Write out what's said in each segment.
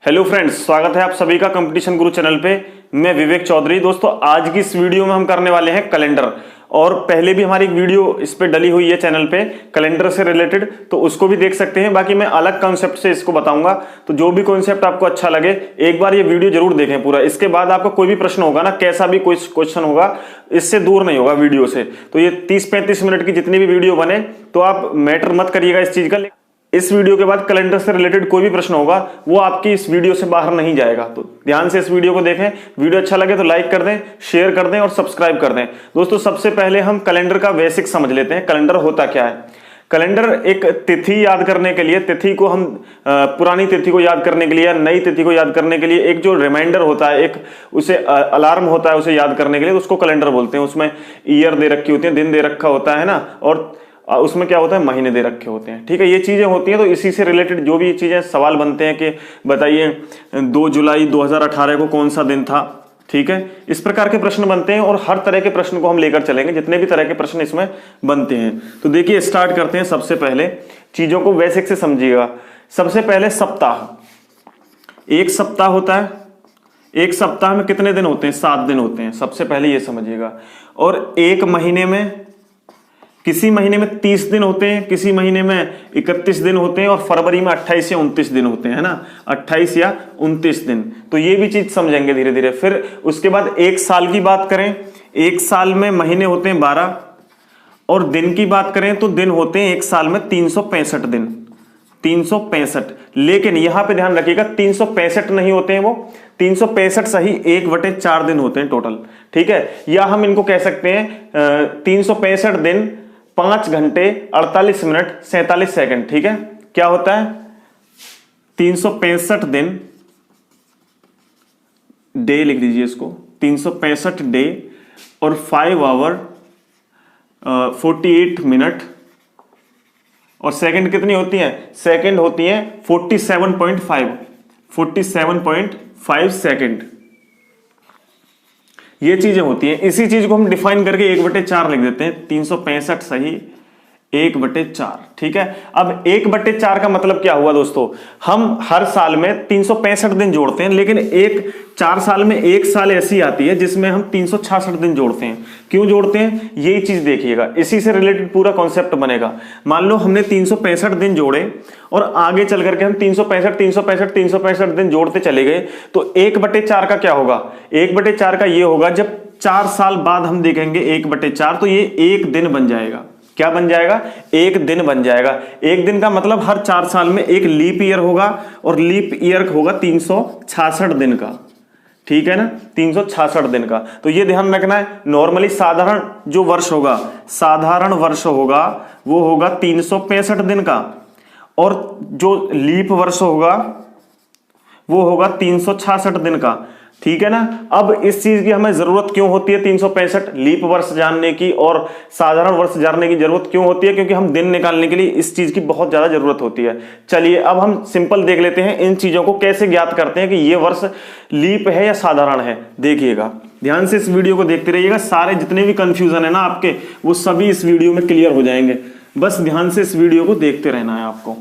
Hello friends, स्वागत है आप सभी का कंपटीशन गुरु चैनल पे। मैं विवेक चौधरी। दोस्तों, आज की इस वीडियो में हम करने वाले हैं कैलेंडर। और पहले भी हमारी एक वीडियो इस पे डली हुई है चैनल पे कैलेंडर से रिलेटेड, तो उसको भी देख सकते हैं। बाकी मैं अलग कॉन्सेप्ट से इसको बताऊंगा, तो जो भी कॉन्सेप्ट आपको अच्छा लगे एक बार ये वीडियो जरूर देखें पूरा। इसके बाद आपको कोई भी प्रश्न होगा ना, कैसा भी कोई क्वेश्चन होगा, इससे दूर नहीं होगा वीडियो से। तो ये 30-35 मिनट की जितनी भी वीडियो बने तो आप मैटर मत करिएगा इस चीज का। इस वीडियो के बाद कैलेंडर से रिलेटेड कोई भी प्रश्न होगा वो आपकी इस वीडियो से बाहर नहीं जाएगा। तो ध्यान से इस वीडियो को देखें। वीडियो अच्छा लगे तो लाइक कर दें, शेयर कर दें और सब्सक्राइब कर दें। दोस्तों, सबसे पहले हम कैलेंडर का बेसिक समझ लेते हैं। कैलेंडर होता क्या है? कैलेंडर एक तिथि याद करने के लिए, तिथि को हम पुरानी तिथि को याद करने के लिए या नई तिथि को याद करने के लिए एक जो रिमाइंडर होता है, एक उसे अलार्म होता है उसे याद करने के लिए, तो उसको कैलेंडर बोलते हैं। उसमें ईयर दे रखी होती है, दिन दे रखा होता है ना, और उसमें क्या होता है, महीने दे रखे होते हैं। ठीक है, ये चीजें होती हैं। तो इसी से रिलेटेड जो भी चीजें सवाल बनते हैं कि बताइए 2 जुलाई 2018 को कौन सा दिन था। ठीक है, इस प्रकार के प्रश्न बनते हैं और हर तरह के प्रश्न को हम लेकर चलेंगे, जितने भी तरह के प्रश्न इसमें बनते हैं। तो देखिए, स्टार्ट करते हैं। सबसे पहले चीजों को बेसिक से समझिएगा। सबसे पहले सप्ताह। एक सप्ताह होता है। एक सप्ताह में कितने दिन होते हैं? 7 दिन होते हैं। सबसे पहले ये समझिएगा। और एक महीने में, किसी महीने में 30 दिन होते हैं, किसी महीने में 31 दिन होते हैं, और फरवरी में 28 या 29 दिन होते हैं, है ना, 28 या 29 दिन। तो ये भी चीज समझेंगे धीरे धीरे। फिर उसके बाद एक साल की बात करें, एक साल में महीने होते हैं 12, और दिन की बात करें तो दिन होते हैं एक साल में 365 दिन। 365। लेकिन यहां पे ध्यान रखिएगा, 365 नहीं होते हैं वो, 365 सही 1/4 दिन होते हैं टोटल। ठीक है, या हम इनको कह सकते हैं 365 दिन 5 घंटे 48 मिनट 47 सेकंड। ठीक है, क्या होता है? 365 दिन, डे लिख दीजिए इसको, 365 डे और 5 आवर 48 मिनट, और सेकंड कितनी होती है? सेकंड होती है 47.5 सेकंड। ये चीजें होती हैं। इसी चीज को हम डिफाइन करके 1/4 लिख देते हैं। 365 सही 1/4। ठीक है, अब 1/4 का मतलब क्या हुआ दोस्तों? हम हर साल में 365 दिन जोड़ते हैं, लेकिन 4 साल में एक साल ऐसी आती है जिसमें हम 366 दिन जोड़ते हैं। क्यों जोड़ते हैं, यही चीज देखिएगा। इसी से रिलेटेड पूरा कॉन्सेप्ट बनेगा। मान लो हमने 365 दिन जोड़े और आगे चल करके हम 365 दिन जोड़ते चले गए, तो 1/4 का क्या होगा? 1/4 का ये होगा, जब 4 साल बाद हम देखेंगे 1/4, तो ये एक दिन बन जाएगा। क्या बन जाएगा? एक दिन बन जाएगा। एक दिन का मतलब हर 4 साल में एक लीप ईयर होगा, और लीप ईयर होगा 366 दिन का। ठीक है ना, 366 दिन का। तो ये ध्यान रखना है। नॉर्मली साधारण जो वर्ष होगा, साधारण वर्ष होगा, वो होगा 365 दिन का, और जो लीप वर्ष होगा वो होगा 366 दिन का। ठीक है ना। अब इस चीज की हमें जरूरत क्यों होती है? 365 लीप वर्ष जानने की और साधारण वर्ष जानने की जरूरत क्यों होती है? क्योंकि हम दिन निकालने के लिए इस चीज की बहुत ज्यादा जरूरत होती है। चलिए, अब हम सिंपल देख लेते हैं इन चीजों को कैसे ज्ञात करते हैं कि ये वर्ष लीप है या साधारण है। देखिएगा, ध्यान से इस वीडियो को देखते रहिएगा। सारे जितने भी कंफ्यूजन है ना आपके, वो सभी इस वीडियो में क्लियर हो जाएंगे। बस ध्यान से इस वीडियो को देखते रहना है आपको।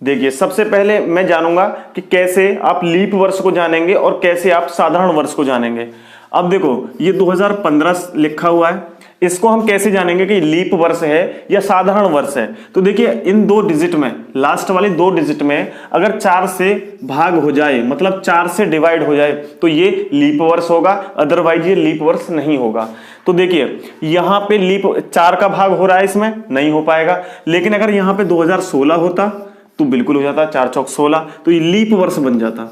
देखिए, सबसे पहले मैं जानूंगा कि कैसे आप लीप वर्ष को जानेंगे और कैसे आप साधारण वर्ष को जानेंगे। अब देखो, ये 2015 लिखा हुआ है, इसको हम कैसे जानेंगे कि लीप वर्ष है या साधारण वर्ष है? तो देखिए, इन 2 डिजिट में, लास्ट वाले 2 डिजिट में अगर 4 से भाग हो जाए, मतलब 4 से डिवाइड हो जाए, तो ये लीप वर्ष होगा, अदरवाइज ये लीप वर्ष नहीं होगा। तो देखिए, यहां पे लीप 4 का भाग हो रहा है, इसमें नहीं हो पाएगा। लेकिन अगर यहां पे 2016 होता तो बिल्कुल हो जाता, 4 चौक 16, तो ये लीप वर्ष बन जाता।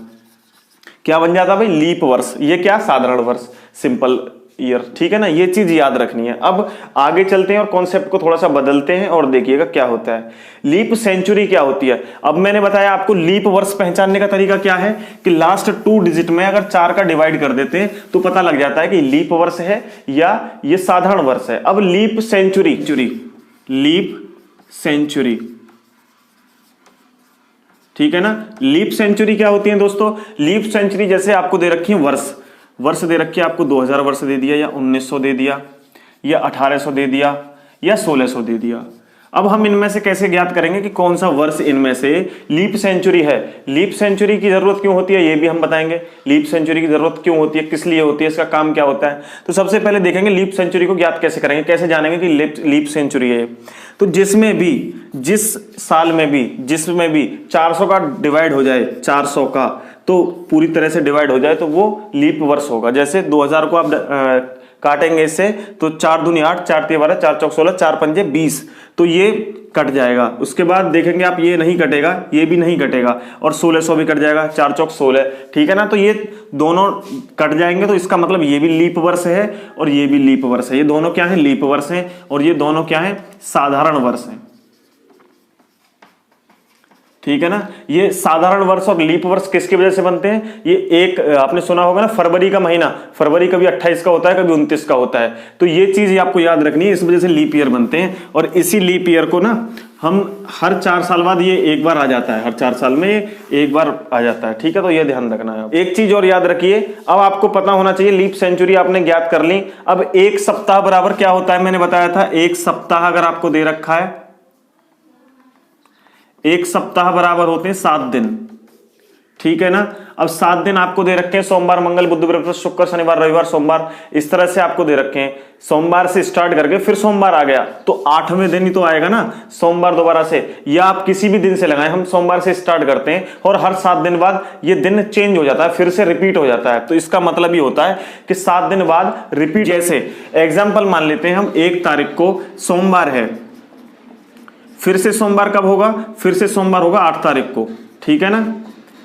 क्या बन जाता भाई? लीप वर्ष। ये क्या? साधारण वर्ष, सिंपल ईयर। ठीक है ना, ये चीज याद रखनी है। अब आगे चलते हैं और कॉन्सेप्ट को थोड़ा सा बदलते हैं और देखिएगा क्या होता है। लीप सेंचुरी क्या होती है? अब मैंने बताया आपको लीप वर्ष पहचानने का तरीका क्या है कि लास्ट 2 डिजिट में अगर 4 का डिवाइड कर देते हैं तो पता लग जाता है कि लीप वर्ष है या ये साधारण वर्ष है। अब लीप सेंचुरी, लीप सेंचुरी, ठीक है ना। लीप सेंचुरी क्या होती है दोस्तों? लीप सेंचुरी जैसे आपको दे रखी है वर्ष दे रखी है आपको, 2000 वर्ष दे दिया, या 1900 दे दिया, या 1800 दे दिया, या 1600 दे दिया। अब हम इनमें से कैसे ज्ञात करेंगे कि कौन सा वर्ष इनमें से लीप सेंचुरी है। लीप सेंचुरी की जरूरत क्यों होती है ये भी हम बताएंगे। लीप सेंचुरी की जरूरत क्यों होती है, किस लिए होती है, इसका काम क्या होता है। तो सबसे पहले देखेंगे लीप सेंचुरी को ज्ञात कैसे करेंगे, कैसे जानेंगे कि लीप सेंचुरी है। तो जिसमें भी, जिस साल में भी, जिसमें भी 400 का डिवाइड हो जाए, 400 का तो पूरी तरह से डिवाइड हो जाए तो वो लीप वर्ष होगा। जैसे 2000 को आप काटेंगे इससे तो 4 दूनी 8, 4 तिया 12, 4 चौक 16, 4 पंजे 20, तो ये कट जाएगा। उसके बाद देखेंगे आप ये नहीं कटेगा, ये भी नहीं कटेगा, और 1600 भी कट जाएगा, 4 चौक 16, ठीक है ना। तो ये दोनों कट जाएंगे तो इसका मतलब ये भी लीप वर्ष है और ये भी लीप वर्ष है। ये दोनों क्या है, लीप वर्ष है, और ये दोनों क्या है, साधारण वर्ष है, ठीक है ना। ये साधारण वर्ष और लीप वर्ष किसकी वजह से बनते हैं, ये एक आपने सुना होगा ना फरवरी का महीना, फरवरी कभी 28 का होता है, कभी 29 का होता है, तो ये चीज आपको याद रखनी है, इस वजह से लीप ईयर बनते हैं। और इसी लीप ईयर को ना हम हर 4 साल बाद ये एक बार आ जाता है, हर 4 साल में ये एक बार आ जाता है, ठीक है। तो ये ध्यान रखना है। एक चीज और याद रखिए, अब आपको पता होना चाहिए लीप सेंचुरी आपने ज्ञात कर ली। अब एक सप्ताह बराबर क्या होता है, मैंने बताया था एक सप्ताह अगर आपको दे रखा है, एक सप्ताह बराबर होते हैं 7 दिन, ठीक है ना। अब 7 दिन आपको दे रखे हैं, सोमवार मंगल बुध बृहस्पति शुक्र शनिवार रविवार सोमवार, इस तरह से आपको दे रखे हैं। सोमवार से स्टार्ट करके फिर सोमवार आ गया तो 8वें दिन ही तो आएगा ना सोमवार दोबारा से, या आप किसी भी दिन से लगाएं, हम सोमवार से स्टार्ट करते हैं और हर 7 दिन बाद ये दिन चेंज हो जाता है, फिर से रिपीट हो जाता है। तो इसका मतलब ये होता है कि 7 दिन बाद रिपीट। जैसे एग्जाम्पल मान लेते हैं हम 1 तारीख को सोमवार है, फिर से सोमवार कब होगा, फिर से सोमवार होगा 8 तारीख को, ठीक है ना।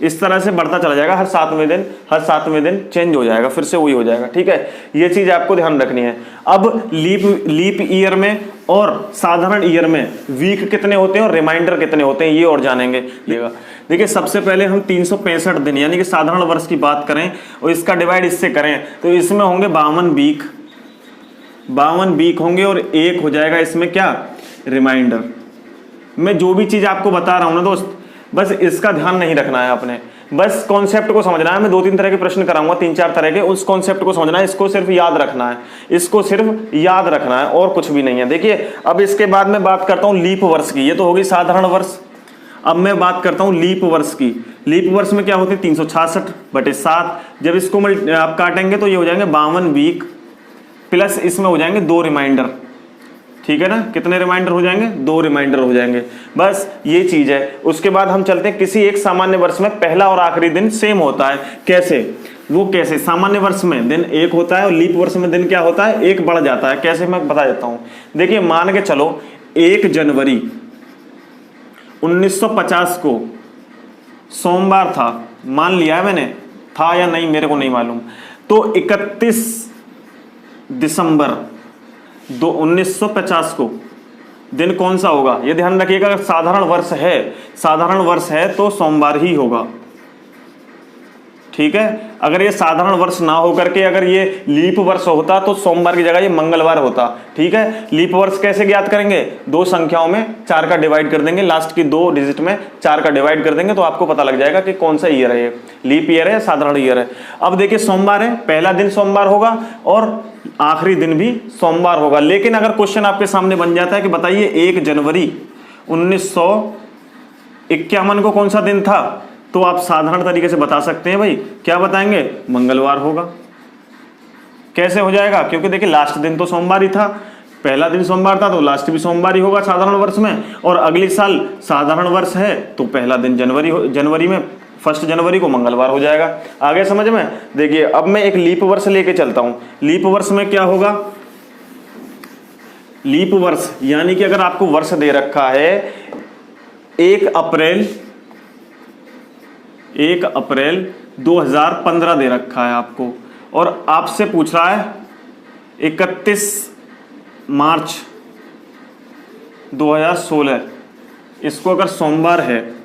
इस तरह से बढ़ता चला जाएगा, हर 7वें दिन चेंज हो जाएगा, फिर से वही हो जाएगा, ठीक है। ये चीज आपको ध्यान रखनी है। अब लीप ईयर में और साधारण ईयर में वीक कितने होते हैं और रिमाइंडर कितने होते हैं ये और जानेंगे। देखिए सबसे पहले हम 365 दिन यानी कि साधारण वर्ष की बात करें और इसका डिवाइड इससे करें तो इसमें होंगे 52 वीक होंगे और एक हो जाएगा इसमें क्या, रिमाइंडर। मैं जो भी चीज आपको बता रहा हूं ना दोस्त, बस इसका ध्यान नहीं रखना है आपने, बस कॉन्सेप्ट को समझना है। मैं 2-3 तरह के प्रश्न कराऊंगा, 3-4 तरह के, उस कॉन्सेप्ट को समझना है, इसको सिर्फ याद रखना है, इसको सिर्फ याद रखना है और कुछ भी नहीं है। देखिए अब इसके बाद मैं बात करता हूं लीप वर्ष की, ये तो होगी साधारण वर्ष। अब मैं बात करता हूं लीप वर्ष की। लीप वर्ष में क्या होती है, 366/7। जब इसको आप काटेंगे तो ये हो जाएंगे 52 वीक प्लस इसमें हो जाएंगे 2 रिमाइंडर, ठीक है ना। कितने रिमाइंडर हो जाएंगे, 2 रिमाइंडर हो जाएंगे, बस ये चीज है। उसके बाद हम चलते हैं किसी एक सामान्य वर्ष में पहला और आखिरी दिन सेम होता है। कैसे, वो कैसे, सामान्य वर्ष में दिन 1 होता है और लीप वर्ष में दिन क्या होता है, 1 बढ़ जाता है। कैसे मैं बता देता हूं। देखिए मान के चलो 1 जनवरी 1950 को सोमवार था, मान लिया है मैंने, था या नहीं मेरे को नहीं मालूम। तो 31 दिसंबर 1950 को दिन कौन सा होगा, ये ध्यान रखिएगा। अगर साधारण वर्ष है तो सोमवार ही होगा, ठीक है। अगर ये साधारण वर्ष ना होकर के अगर ये लीप वर्ष होता तो सोमवार की जगह ये मंगलवार होता, ठीक है। लीप वर्ष कैसे ज्ञात करेंगे, 2 संख्याओं में 4 का डिवाइड कर देंगे, लास्ट की 2 डिजिट में 4 का डिवाइड कर देंगे तो आपको पता लग जाएगा कि कौन सा ईयर है, ये लीप ईयर है साधारण ईयर है। अब देखिए सोमवार है, पहला दिन सोमवार होगा और आखिरी दिन भी सोमवार होगा। लेकिन अगर क्वेश्चन आपके सामने बन जाता है कि बताइए 1 जनवरी 1951 को कौन सा दिन था, तो आप साधारण तरीके से बता सकते हैं भाई, क्या बताएंगे, मंगलवार होगा। कैसे हो जाएगा, क्योंकि देखिए लास्ट दिन तो सोमवार ही था, पहला दिन सोमवार था तो लास्ट भी सोमवार ही होगा साधारण वर्ष में, और अगले साल साधारण वर्ष है तो पहला दिन जनवरी में 1 जनवरी को मंगलवार हो जाएगा। आगे समझ में। देखिए अब मैं एक लीप वर्ष लेके चलता हूं। लीप वर्ष में क्या होगा, लीप वर्ष यानी कि अगर आपको वर्ष दे रखा है 1 अप्रैल 2015 दे रखा है आपको, और आपसे पूछ रहा है 31 मार्च 2016, इसको अगर सोमवार है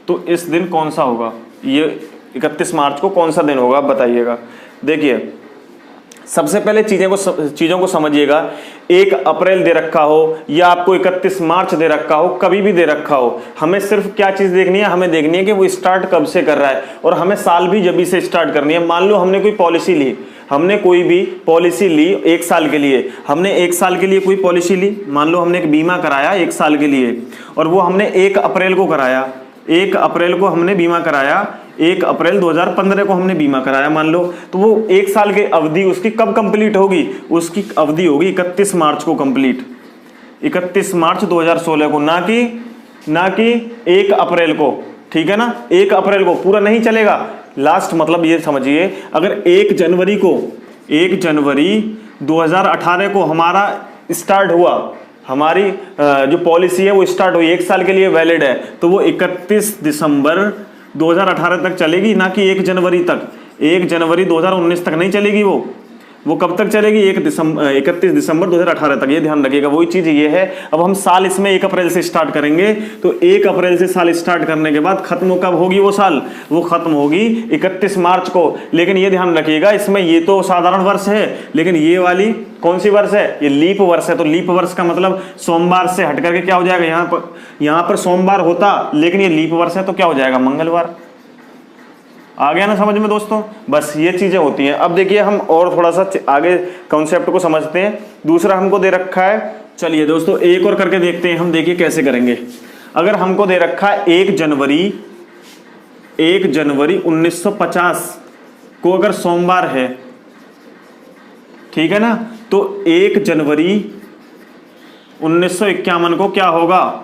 तो इस दिन कौन सा होगा, ये 31 मार्च को कौन सा दिन होगा आप बताइएगा। देखिए सबसे पहले चीजों को समझिएगा। 1 अप्रैल दे रखा हो या आपको 31 मार्च दे रखा हो, कभी भी दे रखा हो, हमें सिर्फ क्या चीज देखनी है, हमें देखनी है कि वो स्टार्ट कब से कर रहा है, और हमें साल भी जब से स्टार्ट करनी है। मान लो हमने कोई पॉलिसी ली, हमने कोई भी पॉलिसी ली 1 साल के लिए, हमने 1 साल के लिए कोई पॉलिसी ली, मान लो हमने एक बीमा कराया 1 साल के लिए, और वो हमने 1 अप्रैल को कराया, 1 अप्रैल को हमने बीमा कराया, 1 अप्रैल 2015 को हमने बीमा कराया मान लो, तो वो 1 साल की अवधि उसकी कब कंप्लीट होगी? उसकी अवधि होगी 31 मार्च को कंप्लीट, 31 मार्च 2016 को, ना कि 1 अप्रैल को, ठीक है ना। 1 अप्रैल को पूरा नहीं चलेगा, लास्ट मतलब ये समझिए, अगर 1 जनवरी 2018 को हमारा स्टार्ट हुआ, हमारी जो पॉलिसी है वो स्टार्ट हुई, 1 साल के लिए वैलिड है, तो वो 31 दिसंबर 2018 तक चलेगी, ना कि 1 जनवरी तक। 1 जनवरी 2019 तक नहीं चलेगी, वो कब तक चलेगी? 31 दिसंबर 2018 तक, ये ध्यान रखिएगा। वही चीज ये है, अब हम साल इसमें 1 अप्रैल से स्टार्ट करेंगे, तो 1 अप्रैल से साल स्टार्ट करने के बाद खत्म कब होगी वो साल? वो खत्म होगी 31 मार्च को। लेकिन ये ध्यान रखिएगा, इसमें ये तो साधारण वर्ष है, लेकिन ये वाली कौन सी वर्ष है? ये लीप वर्ष है। तो लीप वर्ष का मतलब सोमवार से हट करके क्या हो जाएगा? यहाँ पर सोमवार होता, लेकिन ये लीप वर्ष है तो क्या हो जाएगा? मंगलवार। आ गया ना समझ में दोस्तों? बस ये चीजें होती हैं। अब देखिए हम और थोड़ा सा आगे कॉन्सेप्ट को समझते हैं। दूसरा हमको दे रखा है, चलिए दोस्तों एक और करके देखते हैं हम, देखिए कैसे करेंगे। अगर हमको दे रखा है 1 जनवरी 1950 को अगर सोमवार है, ठीक है ना, तो 1 जनवरी 1951 को क्या होगा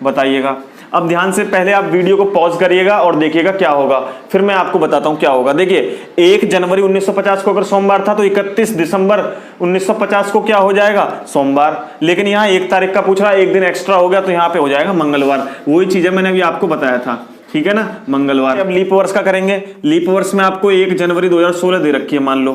बताइएगा। अब ध्यान से पहले आप वीडियो को पॉज करिएगा और देखिएगा क्या होगा, फिर मैं आपको बताता हूं क्या होगा। देखिए 1 जनवरी 1950 को अगर सोमवार था तो 31 दिसंबर 1950 को क्या हो जाएगा? सोमवार। लेकिन यहाँ 1 तारीख का पूछ रहा है, 1 दिन एक्स्ट्रा हो गया तो यहाँ पे हो जाएगा मंगलवार। वही चीज है मैंने अभी आपको बताया था, ठीक है ना, मंगलवार। अब लीप वर्ष का करेंगे। लीप वर्ष में आपको 1 जनवरी 2016 दे रखी है मान लो,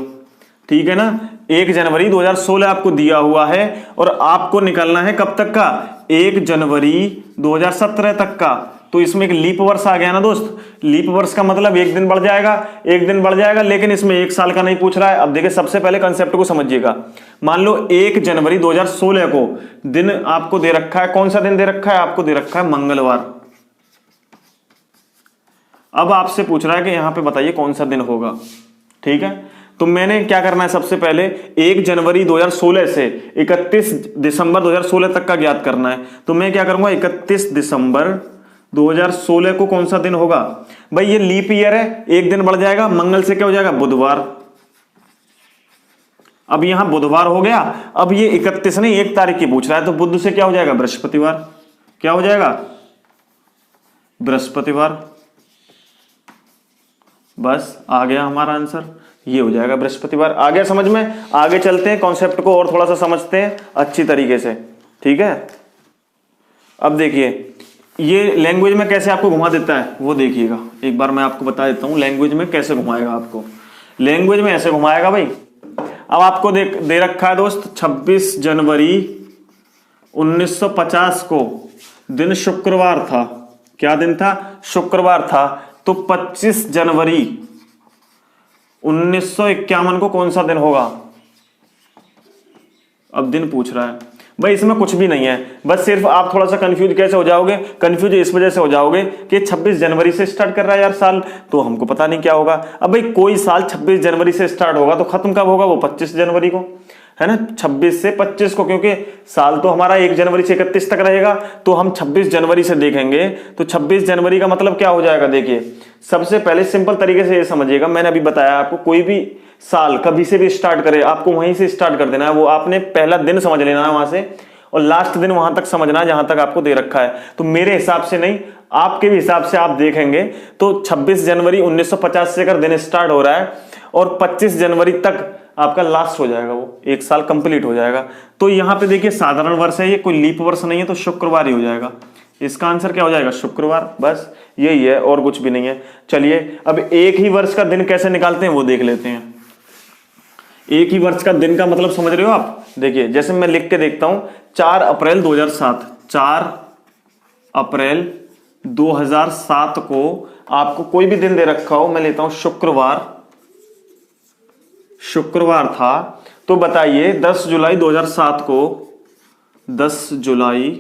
ठीक है ना, 1 जनवरी 2016 आपको दिया हुआ है, और आपको निकालना है कब तक का? 1 जनवरी 2017 तक का। तो इसमें एक लीप वर्ष आ गया ना दोस्त। लीप वर्ष का मतलब 1 दिन बढ़ जाएगा, 1 दिन बढ़ जाएगा, लेकिन इसमें 1 साल का नहीं पूछ रहा है। अब देखिए सबसे पहले कंसेप्ट को समझिएगा। मान लो 1 जनवरी 2016 को दिन आपको दे रखा है, कौन सा दिन दे रखा है? आपको दे रखा है मंगलवार। अब आपसे पूछ रहा है कि यहां पे बताइए कौन सा दिन होगा, ठीक है। तो मैंने क्या करना है, सबसे पहले 1 जनवरी 2016 से 31 दिसंबर 2016 तक का ज्ञात करना है। तो मैं क्या करूंगा, 31 दिसंबर 2016 को कौन सा दिन होगा? भाई ये लीप ईयर है, 1 दिन बढ़ जाएगा, मंगल से क्या हो जाएगा? बुधवार। अब यहां बुधवार हो गया। अब ये 31 नहीं 1 तारीख की पूछ रहा है, तो बुध से क्या हो जाएगा? बृहस्पतिवार। क्या हो जाएगा? बृहस्पतिवार। बस आ गया हमारा आंसर, ये हो जाएगा बृहस्पतिवार। आ गया समझ में? आगे चलते हैं, कॉन्सेप्ट को और थोड़ा सा समझते हैं अच्छी तरीके से, ठीक है। अब देखिए ये लैंग्वेज में कैसे आपको घुमा देता है वो देखिएगा, एक बार मैं आपको बता देता हूं लैंग्वेज में कैसे घुमाएगा आपको। लैंग्वेज में ऐसे घुमाएगा भाई। अब आपको दे रखा है दोस्त 26 जनवरी 1950 को दिन शुक्रवार था। क्या दिन था? शुक्रवार था। तो 25 जनवरी 1951 को कौन सा दिन होगा? अब दिन पूछ रहा है भाई, इसमें कुछ भी नहीं है, बस सिर्फ आप थोड़ा सा कंफ्यूज कैसे हो जाओगे? कंफ्यूज इस वजह से हो जाओगे कि 26 जनवरी से स्टार्ट कर रहा है यार साल, तो हमको पता नहीं क्या होगा। अब भाई कोई साल 26 जनवरी से स्टार्ट होगा तो खत्म कब होगा? वो 25 जनवरी को, है ना, 26 से 25 को, क्योंकि साल तो हमारा 1 जनवरी से 31 तक रहेगा। तो हम 26 जनवरी से देखेंगे तो 26 जनवरी का मतलब क्या हो जाएगा? देखिए सबसे पहले सिंपल तरीके से ये समझिएगा, मैंने अभी बताया आपको, कोई भी साल कभी से भी स्टार्ट करे आपको वहीं से स्टार्ट कर देना है। वो आपने पहला दिन समझ लेना है वहां से, और लास्ट दिन वहां तक समझना है जहां तक आपको दे रखा है। तो मेरे हिसाब से नहीं, आपके भी हिसाब से आप देखेंगे तो 26 जनवरी 1950 से अगर दिन स्टार्ट हो रहा है और 25 जनवरी तक आपका लास्ट हो जाएगा, वो 1 साल कंप्लीट हो जाएगा। तो यहां पे देखिए साधारण वर्ष है, ये कोई लीप वर्ष नहीं है, तो शुक्रवार ही हो जाएगा। इसका आंसर क्या हो जाएगा? शुक्रवार। बस यही है और कुछ भी नहीं है। चलिए अब एक ही वर्ष का दिन कैसे निकालते हैं वो देख लेते हैं। एक ही वर्ष का दिन का मतलब समझ रहे हो आप? देखिए जैसे मैं लिख के देखता हूं, 4 अप्रैल 2007, 4 अप्रैल 2007 को आपको कोई भी दिन दे रखा हो, मैं लेता हूं शुक्रवार था। तो बताइए 10 जुलाई 2007 को, 10 जुलाई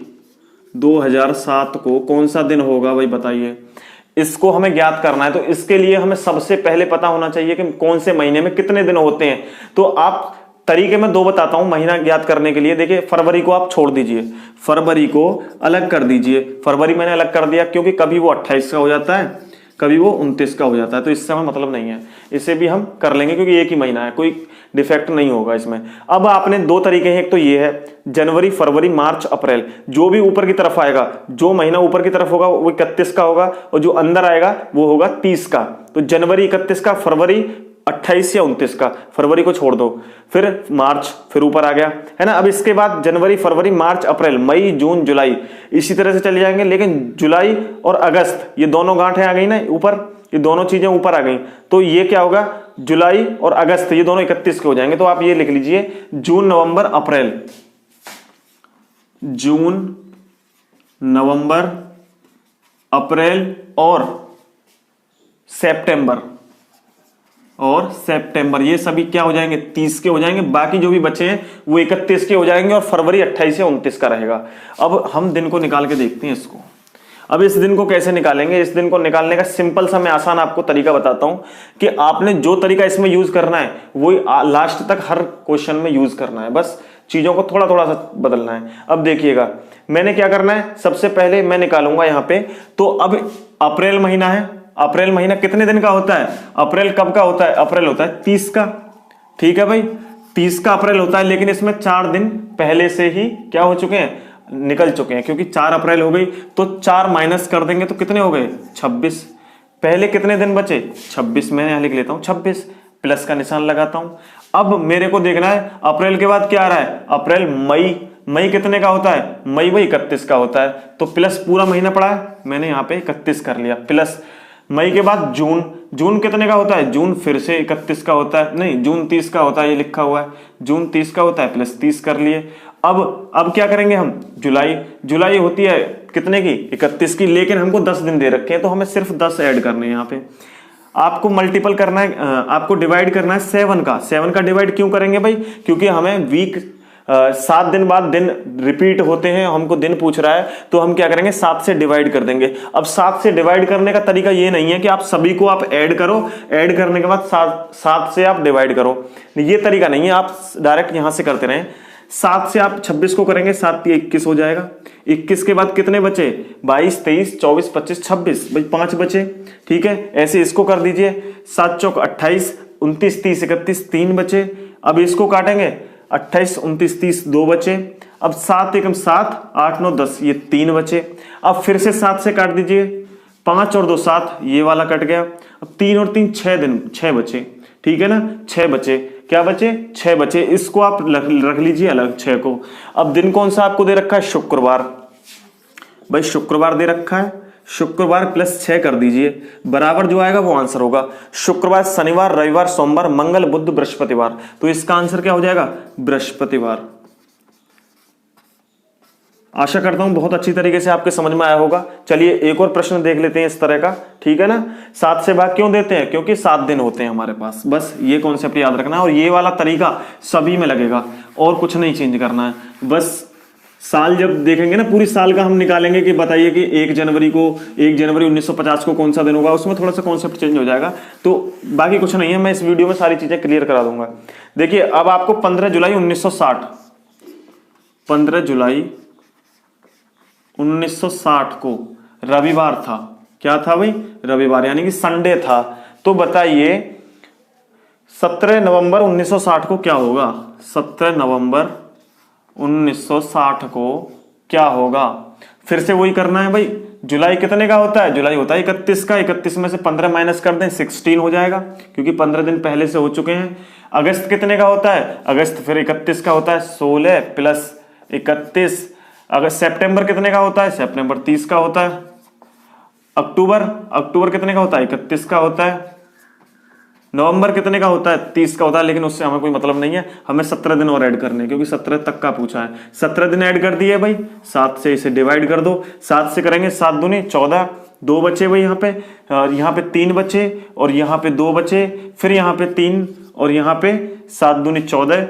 2007 को कौन सा दिन होगा भाई बताइए? इसको हमें ज्ञात करना है, तो इसके लिए हमें सबसे पहले पता होना चाहिए कि कौन से महीने में कितने दिन होते हैं। तो आप तरीके में दो बताता हूं महीना ज्ञात करने के लिए। देखिए, फरवरी को आप छोड़ दीजिए, फरवरी को अलग कर दीजिए। फरवरी मैंने अलग कर दिया क्योंकि कभी वो 28 का हो जाता है, कभी वो 29 का हो जाता है, तो इससे हमें मतलब नहीं है। इसे भी हम कर लेंगे क्योंकि एक ही महीना है, कोई डिफेक्ट नहीं होगा इसमें। अब आपने दो तरीके हैं, एक तो ये है जनवरी, फरवरी, मार्च, अप्रैल। जो भी ऊपर की तरफ आएगा, जो महीना ऊपर की तरफ होगा वो 31 का होगा, और जो अंदर आएगा वो होगा 30 का। तो जनवरी 31 का, फरवरी 28 या 29 का। फरवरी को छोड़ दो, फिर मार्च, फिर ऊपर आ गया, है ना। अब इसके बाद जनवरी, फरवरी, मार्च, अप्रैल, मई, जून, जुलाई, इसी तरह से चले जाएंगे। लेकिन जुलाई और अगस्त, ये दोनों गांठें आ गई ना ऊपर, ये दोनों चीजें ऊपर आ गई, तो ये क्या होगा, जुलाई और अगस्त, ये दोनों 31 के हो जाएंगे। तो आप ये लिख लीजिए, जून, नवंबर, अप्रैल, जून, नवंबर, अप्रैल और सितंबर, ये सभी क्या हो जाएंगे, 30 के हो जाएंगे। बाकी जो भी बचे हैं वो 31 के हो जाएंगे, और फरवरी 28 या 29 का रहेगा। अब हम दिन को निकाल के देखते हैं इसको। अब इस दिन को कैसे निकालेंगे, इस दिन को निकालने का सिंपल सा मैं आसान आपको तरीका बताता हूं कि आपने जो तरीका इसमें यूज करना है वही लास्ट तक हर क्वेश्चन में यूज करना है, बस चीजों को थोड़ा थोड़ा सा बदलना है। अब देखिएगा, मैंने क्या करना है, सबसे पहले मैं निकालूंगा यहां पे। तो अब अप्रैल महीना है, अप्रैल महीना कितने दिन का होता है, अप्रैल कब का होता है, अप्रैल होता है 30 का, ठीक है भाई, 30 का अप्रैल होता है। लेकिन इसमें 4 दिन पहले से ही क्या हो चुके हैं, निकल चुके हैं, क्योंकि 4 अप्रैल हो गई, तो 4 माइनस कर देंगे तो कितने हो गए, 26। पहले कितने दिन बचे, 26, मैं यहां लिख लेता हूं 26, प्लस का निशान लगाता हूं। अब मेरे को देखना है अप्रैल के बाद क्या आ रहा है, अप्रैल, मई, मई कितने का होता है, मई वही 31 का होता है, तो प्लस पूरा महीना पड़ा है, मैंने यहां पे 31 कर लिया, प्लस मई के बाद जून, जून कितने का होता है, जून फिर से 31 का होता है, नहीं जून 30 का होता है, ये लिखा हुआ है, जून 30 का होता है, प्लस 30 कर लिए। अब क्या करेंगे हम, जुलाई, जुलाई होती है कितने की, 31 की, लेकिन हमको 10 दिन दे रखे हैं, तो हमें सिर्फ 10 ऐड करने हैं यहाँ पे। आपको मल्टीपल करना है, आपको डिवाइड करना है 7 का। 7 का डिवाइड क्यों करेंगे भाई, क्योंकि हमें वीक 7 दिन बाद दिन रिपीट होते हैं, हमको दिन पूछ रहा है, तो हम क्या करेंगे, 7 से डिवाइड कर देंगे। अब 7 से डिवाइड करने का तरीका ये नहीं है कि आप सभी को आप ऐड करो, ऐड करने के बाद 7 से आप डिवाइड करो, ये तरीका नहीं है, आप डायरेक्ट यहां से करते रहें। 7 से आप 26 को करेंगे, 7 × 21 हो जाएगा, 21 के बाद कितने बचे, 22, 23, 24, 25, 26, भाई 5 बचे, ठीक है। ऐसे इसको कर दीजिए, 7 चौक 28, 29, 30, 31, 3 बचे। अब इसको काटेंगे, 28, 29, 30, 2 बचे। अब 7 एकम 7, 8, 9, 10, ये 3 बचे। अब फिर से 7 से काट दीजिए, 5 और 2 7, ये वाला कट गया। अब 3 और 3 6 दिन, 6 बचे, ठीक है ना, 6 बचे, क्या बचे, 6 बचे। इसको आप रख लीजिए अलग 6 को। अब दिन कौन सा आपको दे रखा है, शुक्रवार, भाई शुक्रवार दे रखा है, शुक्रवार प्लस 6 कर दीजिए, बराबर जो आएगा वो आंसर होगा। शुक्रवार, शनिवार, रविवार, सोमवार, मंगल, बुध, बृहस्पतिवार, तो इसका आंसर क्या हो जाएगा, बृहस्पतिवार। आशा करता हूं बहुत अच्छी तरीके से आपके समझ में आया होगा। चलिए एक और प्रश्न देख लेते हैं इस तरह का, ठीक है ना। 7 से भाग क्यों देते हैं, क्योंकि 7 दिन होते हैं हमारे पास, बस ये कॉन्सेप्ट याद रखना है। और ये वाला तरीका सभी में लगेगा, और कुछ नहीं चेंज करना है। बस साल जब देखेंगे ना, पूरी साल का हम निकालेंगे कि बताइए कि 1 जनवरी 1950 को कौन सा दिन होगा, उसमें थोड़ा सा कॉन्सेप्ट चेंज हो जाएगा। तो बाकी कुछ नहीं है, मैं इस वीडियो में सारी चीजें क्लियर करा दूंगा। देखिए अब आपको 15 जुलाई 1960, 15 जुलाई 1960 को रविवार था, क्या था भाई, रविवार, यानी कि संडे था। तो बताइए 17 नवंबर 1960 को क्या होगा, 17 नवंबर 1960 को क्या होगा। फिर से वही करना है भाई, जुलाई कितने का होता है, जुलाई होता है 31 का, 31 में से 15 माइनस कर दें 16 हो जाएगा, क्योंकि 15 दिन पहले से हो चुके हैं। अगस्त कितने का होता है, अगस्त फिर 31 का होता है, 16 प्लस 31। अगर सितंबर कितने का होता है, सितंबर 30 का होता है। अक्टूबर कितने का होता है, 31 का होता है। नवंबर कितने का होता है, 30 का होता है, लेकिन उससे हमें कोई मतलब नहीं है, हमें 17 दिन और ऐड करने, क्योंकि 17 तक का पूछा है। 17 दिन ऐड कर दिए भाई, 7 से इसे डिवाइड कर दो, 7 से करेंगे 7 दूनी 14, 2 बचे भाई यहाँ पे, और यहाँ पे 3 बचे, और यहाँ पे 2 बचे, फिर यहाँ पे 3, और यहाँ पे 7 दूनी 14,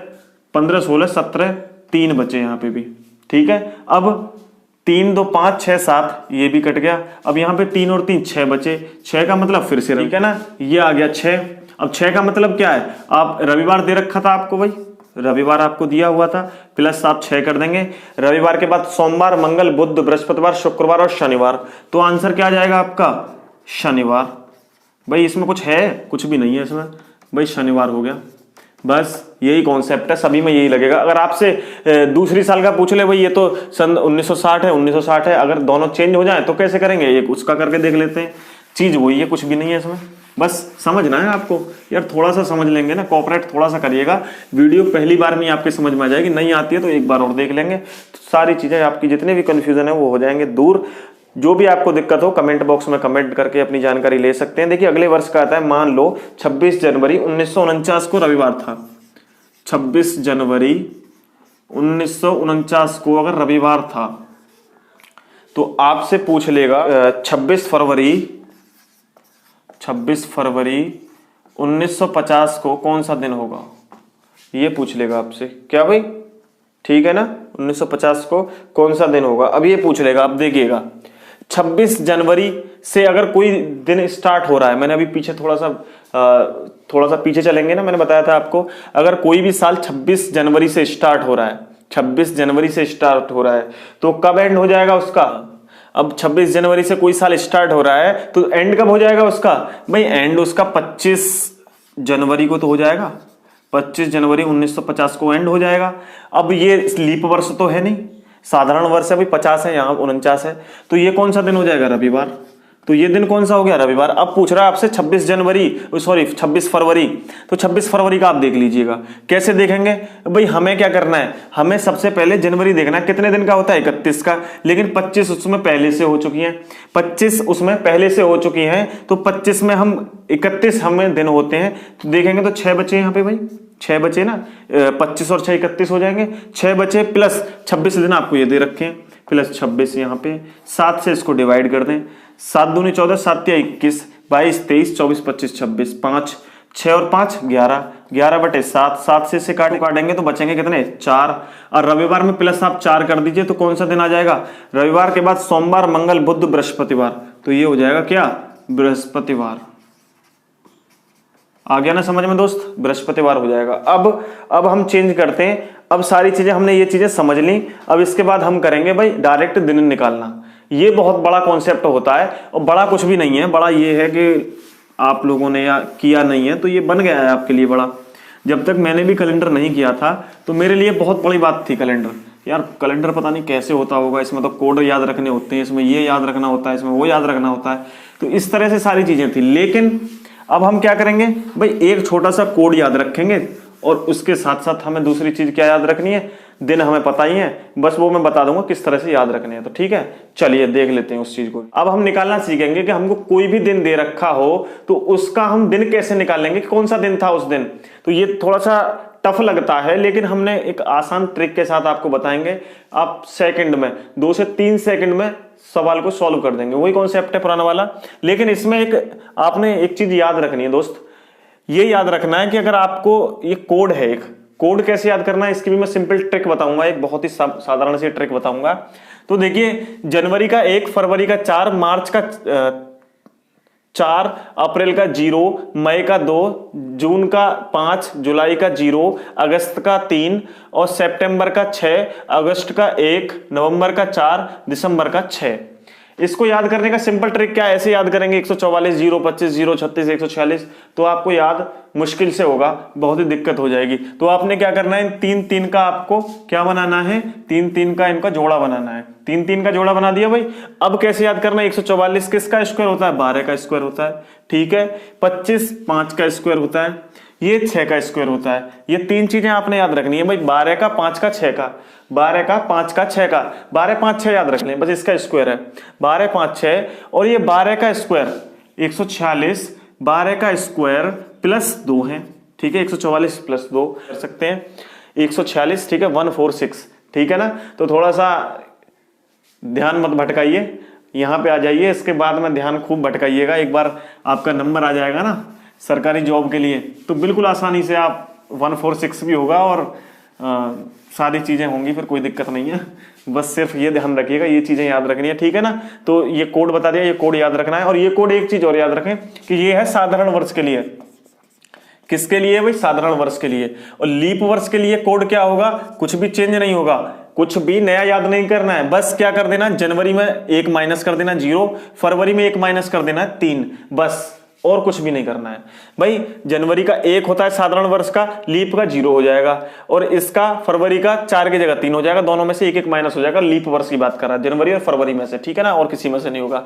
15, 16, 17, 3 बचे यहाँ पे भी, ठीक है। अब 3 2 5 6 7, ये भी कट गया। अब यहाँ पे 3 और 3 6 बचे, 6 का मतलब फिर से, ठीक है ना, ये आ गया 6। अब 6 का मतलब क्या है, आप रविवार दे रखा था आपको भाई, रविवार आपको दिया हुआ था, प्लस आप 6 कर देंगे। रविवार के बाद सोमवार, मंगल, बुध, बृहस्पतिवार, शुक्रवार और शनिवार, तो आंसर क्या आ जाएगा आपका, शनिवार। भाई इसमें कुछ है, कुछ भी नहीं है इसमें, भाई शनिवार हो गया। बस यही कॉन्सेप्ट है, सभी में यही लगेगा। अगर आपसे दूसरी साल का पूछ ले, भाई ये तो सन 1960 है, 1960 है, अगर दोनों चेंज हो जाए तो कैसे करेंगे, एक उसका करके देख लेते हैं, चीज वही है, कुछ भी नहीं है इसमें। बस समझना है आपको यार, थोड़ा सा समझ लेंगे ना, कोऑपरेट थोड़ा सा करिएगा, वीडियो पहली बार में आपके समझ में आ जाएगी, नहीं आती है तो एक बार और देख लेंगे, तो सारी चीजें आपकी जितने भी कंफ्यूजन है वो हो जाएंगे दूर। जो भी आपको दिक्कत हो कमेंट बॉक्स में कमेंट करके अपनी जानकारी ले सकते हैं। देखिए अगले वर्ष का आता है, मान लो 26 जनवरी 1949 को रविवार था, 26 जनवरी 1949 को अगर रविवार था, तो आपसे पूछ लेगा 26 फरवरी 1950 को कौन सा दिन होगा, ये पूछ लेगा आपसे। क्या भाई, ठीक है ना, 1950 को कौन सा दिन होगा, अब ये पूछ लेगा। अब देखिएगा 26 जनवरी से अगर कोई दिन स्टार्ट हो रहा है, मैंने अभी पीछे थोड़ा सा पीछे चलेंगे ना, मैंने बताया था आपको, अगर कोई भी साल 26 जनवरी से स्टार्ट हो रहा है, 26 जनवरी से स्टार्ट हो रहा है, तो कब एंड हो जाएगा उसका। अब 26 जनवरी से कोई साल स्टार्ट हो रहा है तो एंड कब हो जाएगा उसका, भाई एंड उसका 25 जनवरी को तो हो जाएगा, 25 जनवरी 1950 को एंड हो जाएगा। अब ये लीप वर्ष तो है नहीं, साधारण वर्ष है भाई, 50 है, यहाँ 49 है, तो ये कौन सा दिन हो जाएगा, रविवार। तो ये दिन कौन सा हो गया, रविवार। अब पूछ रहा है आपसे 26 फरवरी, तो 26 फरवरी का आप देख लीजिएगा। कैसे देखेंगे भाई, हमें क्या करना है, हमें सबसे पहले जनवरी देखना है, कितने दिन का होता है, 31 का, लेकिन 25 उसमें पहले से हो चुकी हैं, 25 उसमें पहले से हो चुकी हैं, तो 25 में हम 31 हमें दिन होते हैं, तो देखेंगे तो 6 बचे यहाँ पे भाई, 6 बचे ना, 25 और 6 31 हो जाएंगे, 6 बचे प्लस 26 दिन आपको ये दे रखे हैं, प्लस 26 यहाँ पे, 7 से इसको डिवाइड कर दें, 7 दूनी 14, 7 या 21, 22 23 24 25 26, 5 6 और 5 11, 11 बटे 7, 7 से इसे काटेंगे तो बचेंगे कितने, 4। और रविवार में प्लस आप 4 कर दीजिए तो कौन सा दिन आ जाएगा, रविवार के बाद सोमवार, मंगल, बुध, बृहस्पतिवार, तो ये हो जाएगा क्या, बृहस्पतिवार। आ गया ना समझ में दोस्त, बृहस्पतिवार हो जाएगा। अब हम चेंज करते हैं, अब सारी चीजें हमने ये चीजें समझ ली, अब इसके बाद हम करेंगे भाई डायरेक्ट दिन निकालना। ये बहुत बड़ा कॉन्सेप्ट होता है, और बड़ा कुछ भी नहीं है, बड़ा ये है कि आप लोगों ने या किया नहीं है तो ये बन गया है आपके लिए बड़ा। जब तक मैंने भी कैलेंडर नहीं किया था तो मेरे लिए बहुत बड़ी बात थी कैलेंडर, यार कैलेंडर पता नहीं कैसे होता होगा, इसमें तो कोड याद रखने होते हैं, इसमें ये याद रखना होता है, इसमें वो याद रखना होता है, तो इस तरह से सारी चीजें थी। लेकिन अब हम क्या करेंगे भाई, एक छोटा सा कोड याद रखेंगे और उसके साथ साथ हमें दूसरी चीज क्या याद रखनी है, दिन हमें पता ही है, बस वो मैं बता दूंगा किस तरह से याद रखने हैं, तो ठीक है चलिए देख लेते हैं उस चीज को। अब हम निकालना सीखेंगे कि हमको कोई भी दिन दे रखा हो तो उसका हम दिन कैसे निकालेंगे, कौन सा दिन था उस दिन। तो ये थोड़ा सा टफ लगता है, लेकिन हमने एक आसान ट्रिक के साथ आपको बताएंगे, आप सेकंड में 2 से 3 सेकंड में सवाल को सॉल्व कर देंगे, वही कॉन्सेप्ट है पुराना वाला। लेकिन इसमें एक आपने एक चीज याद रखनी है दोस्त, ये याद रखना है कि अगर आपको ये कोड है, एक कोड कैसे याद करना है इसकी भी मैं सिंपल ट्रिक बताऊंगा, एक बहुत ही साधारण सी ट्रिक बताऊंगा। तो देखिए जनवरी का 1, फरवरी का 4, मार्च का 4, अप्रैल का 0, मई का 2, जून का 5, जुलाई का 0, अगस्त का 3 और सितंबर का 6, अगस्त का 1, नवंबर का 4, दिसंबर का 6। इसको याद करने का सिंपल ट्रिक क्या है, ऐसे याद करेंगे 144, 0, 25, 0, 36, 146, तो आपको याद मुश्किल से होगा, बहुत ही दिक्कत हो जाएगी। तो आपने क्या करना है, 3 का आपको क्या बनाना है, 3 का इनका जोड़ा बनाना है। 3 का जोड़ा बना दिया भाई। अब कैसे याद करना है, 144 किसका स्क्वायर होता है, 12 का स्क्वायर होता है, ठीक है। 25 5 का स्क्वायर होता है, ये 6 का स्क्वायर होता है। ये 3 चीजें आपने याद रखनी है भाई, 12 का 5 का 6 का, 12 का 5 का 6 का, 12 5 6 याद रख लें, बस इसका स्क्वायर है 12 5 6, और ये 12 का स्क्वायर 146, 12 का स्क्वायर प्लस 2 है, ठीक है, 144 प्लस 2 कर सकते हैं 146, ठीक है, 146, ठीक है ना। तो थोड़ा सा ध्यान मत भटकाइए, यहां पे आ जाइए, इसके बाद में ध्यान खूब भटकाइएगा। एक बार आपका नंबर आ जाएगा ना सरकारी जॉब के लिए, तो बिल्कुल आसानी से आप 146 भी होगा और सारी चीजें होंगी, फिर कोई दिक्कत नहीं है। बस सिर्फ ये ध्यान रखिएगा, ये चीजें याद रखनी है, ठीक है ना। तो ये कोड बता दिया, ये कोड याद रखना है। और ये कोड एक चीज और याद रखें कि ये है साधारण वर्ष के लिए। किसके लिए भाई? साधारण वर्ष के लिए। और लीप वर्ष के लिए कोड क्या होगा? कुछ भी चेंज नहीं होगा, कुछ भी नया याद नहीं करना है। बस क्या कर देना, जनवरी में 1 माइनस कर देना 0, फरवरी में 1 माइनस कर देना 3, बस, और कुछ भी नहीं करना है भाई। जनवरी का 1 होता है साधारण वर्ष का, लीप का 0 हो जाएगा, और इसका फरवरी का 4 की जगह 3 हो जाएगा, दोनों में से 1 माइनस हो जाएगा। लीप वर्ष की बात कर रहा है, जनवरी और फरवरी में से, ठीक है ना, और किसी में से नहीं होगा।